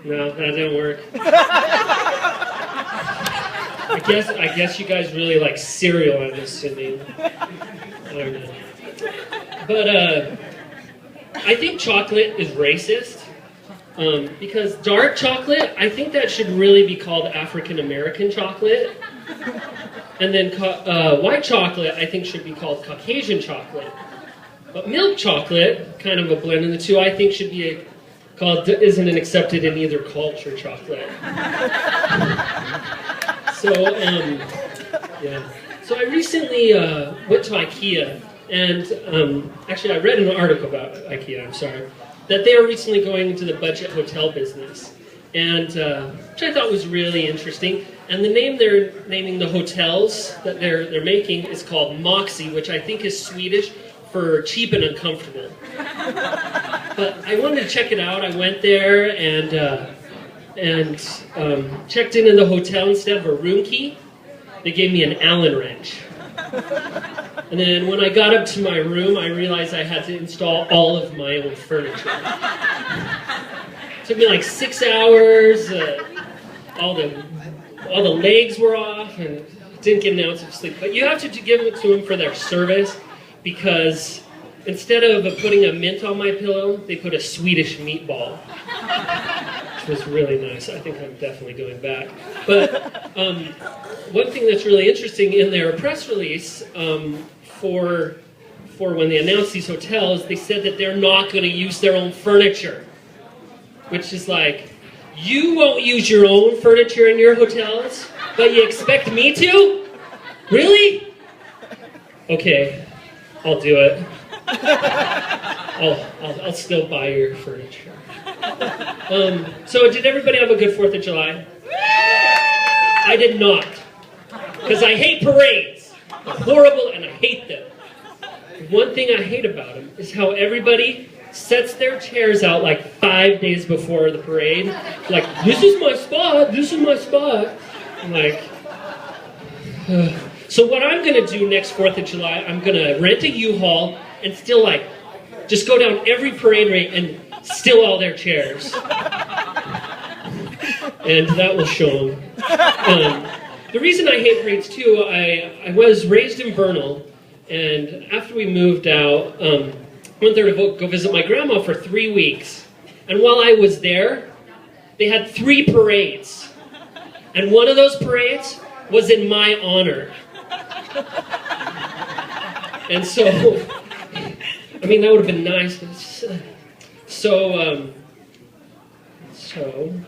No, that didn't work. I guess you guys really like cereal, I'm assuming. I don't know. But I think chocolate is racist. Because dark chocolate, I think that should really be called African American chocolate. And then white chocolate, I think should be called Caucasian chocolate. But milk chocolate, kind of a blend of the two, I think should be called isn't accepted in either culture chocolate. So, yeah. So I recently went to IKEA, and actually I read an article about IKEA, I'm sorry, that they are recently going into the budget hotel business, and which I thought was really interesting. And the name they're naming the hotels that they're making is called Moxie, which I think is Swedish for cheap and uncomfortable. But I wanted to check it out. I went there and checked in the hotel. Instead of a room key, they gave me an Allen wrench. And then when I got up to my room, I realized I had to install all of my own furniture. It took me like 6 hours. All the legs were off, and didn't get an ounce of sleep. But you have to give it to them for their service, because instead of putting a mint on my pillow, they put a Swedish meatball, which was really nice. I think I'm definitely going back. But one thing that's really interesting in their press release for when they announced these hotels, they said that they're not going to use their own furniture, which is like, you won't use your own furniture in your hotels, but you expect me to? Really? Okay, I'll do it. I'll still buy your furniture. So did everybody have a good 4th of July? I did not. Because I hate parades. They're horrible and I hate them. One thing I hate about them is how everybody sets their chairs out like 5 days before the parade. Like, this is my spot, this is my spot. I'm like, so what I'm going to do next 4th of July, I'm going to rent a U-Haul and still like, just go down every parade rate and steal all their chairs. And that will show them. The reason I hate parades too, I was raised in Vernal, and after we moved out, I went there to go visit my grandma for 3 weeks. And while I was there, they had 3 parades. And one of those parades was in my honor. And so, I mean, that would have been nice. But so I'm trying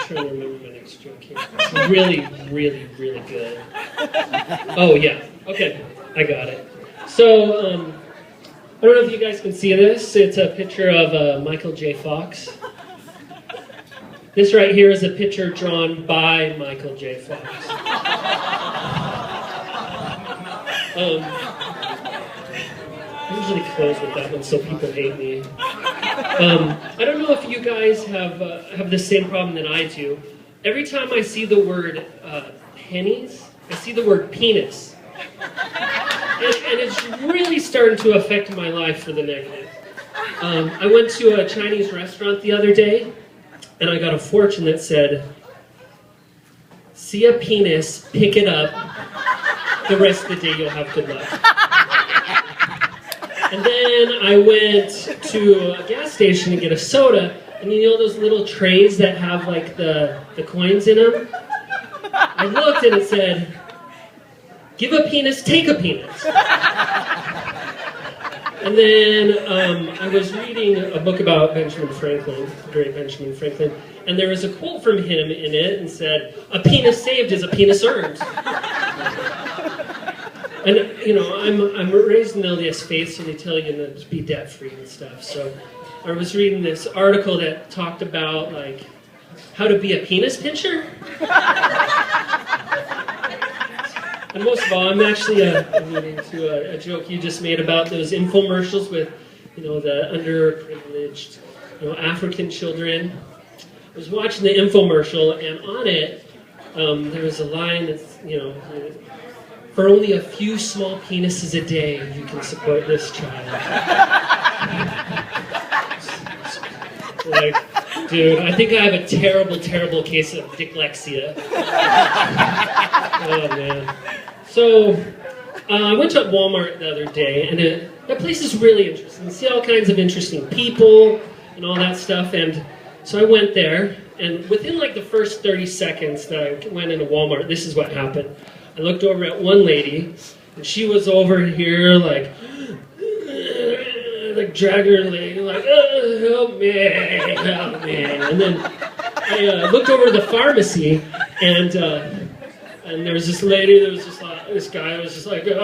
to remember my next joke here. It's really, really, really good. Oh, yeah. Okay, I got it. So, I don't know if you guys can see this. It's a picture of Michael J. Fox. This right here is a picture drawn by Michael J. Fox. I usually close with that one so people hate me. I don't know if you guys have the same problem that I do. Every time I see the word pennies, I see the word penis. And it's really starting to affect my life for the negative. I went to a Chinese restaurant the other day, and I got a fortune that said, see a penis, pick it up, the rest of the day you'll have good luck. And then I went to a gas station to get a soda, and you know those little trays that have like the coins in them? I looked and it said, give a penis, take a penis. And then I was reading a book about Benjamin Franklin, the great Benjamin Franklin, and there was a quote from him in it and said, a penis saved is a penis earned. And, you know, I'm raised in the LDS faith, so they tell you to be debt-free and stuff. So I was reading this article that talked about, like, how to be a penis pincher. And most of all, I'm actually alluding to a joke you just made about those infomercials with, you know, the underprivileged, you know, African children. I was watching the infomercial, and on it, there was a line that's, you know, for only a few small penises a day, you can support this child. Like, Dude, I think I have a terrible, terrible case of dyslexia. Oh, man. So, I went to Walmart the other day, and that place is really interesting. You see all kinds of interesting people and all that stuff, and so I went there, and within like the first 30 seconds that I went into Walmart, this is what happened. I looked over at one lady, and she was over here like drag her leg, like, help me. And then I looked over to the pharmacy, and there was this lady, this guy was just like, and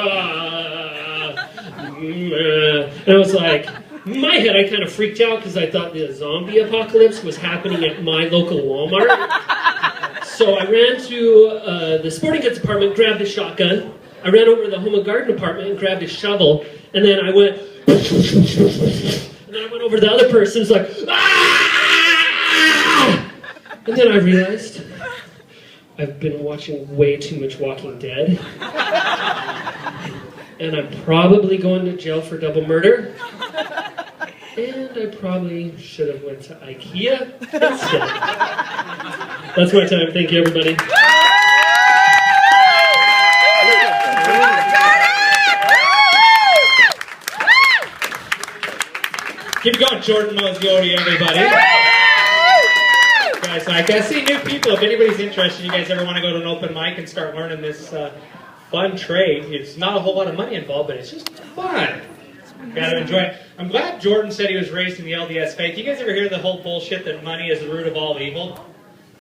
I was like, in my head, I kind of freaked out because I thought the zombie apocalypse was happening at my local Walmart. So I ran to the sporting goods department, grabbed a shotgun. I ran over to the home and garden department and grabbed a shovel, and then I went, and then I went over to the other person, was like, ah! And then I realized I've been watching way too much Walking Dead, and I'm probably going to jail for double murder, and I probably should have went to IKEA instead. That's my time. Thank you, everybody. Keep going, Jordan knows Yodi, everybody. Guys, like, I see new people. If anybody's interested, you guys ever want to go to an open mic and start learning this fun trade, it's not a whole lot of money involved, but it's just fun. Gotta enjoy it. I'm glad Jordan said he was raised in the LDS faith. You guys ever hear the whole bullshit that money is the root of all evil?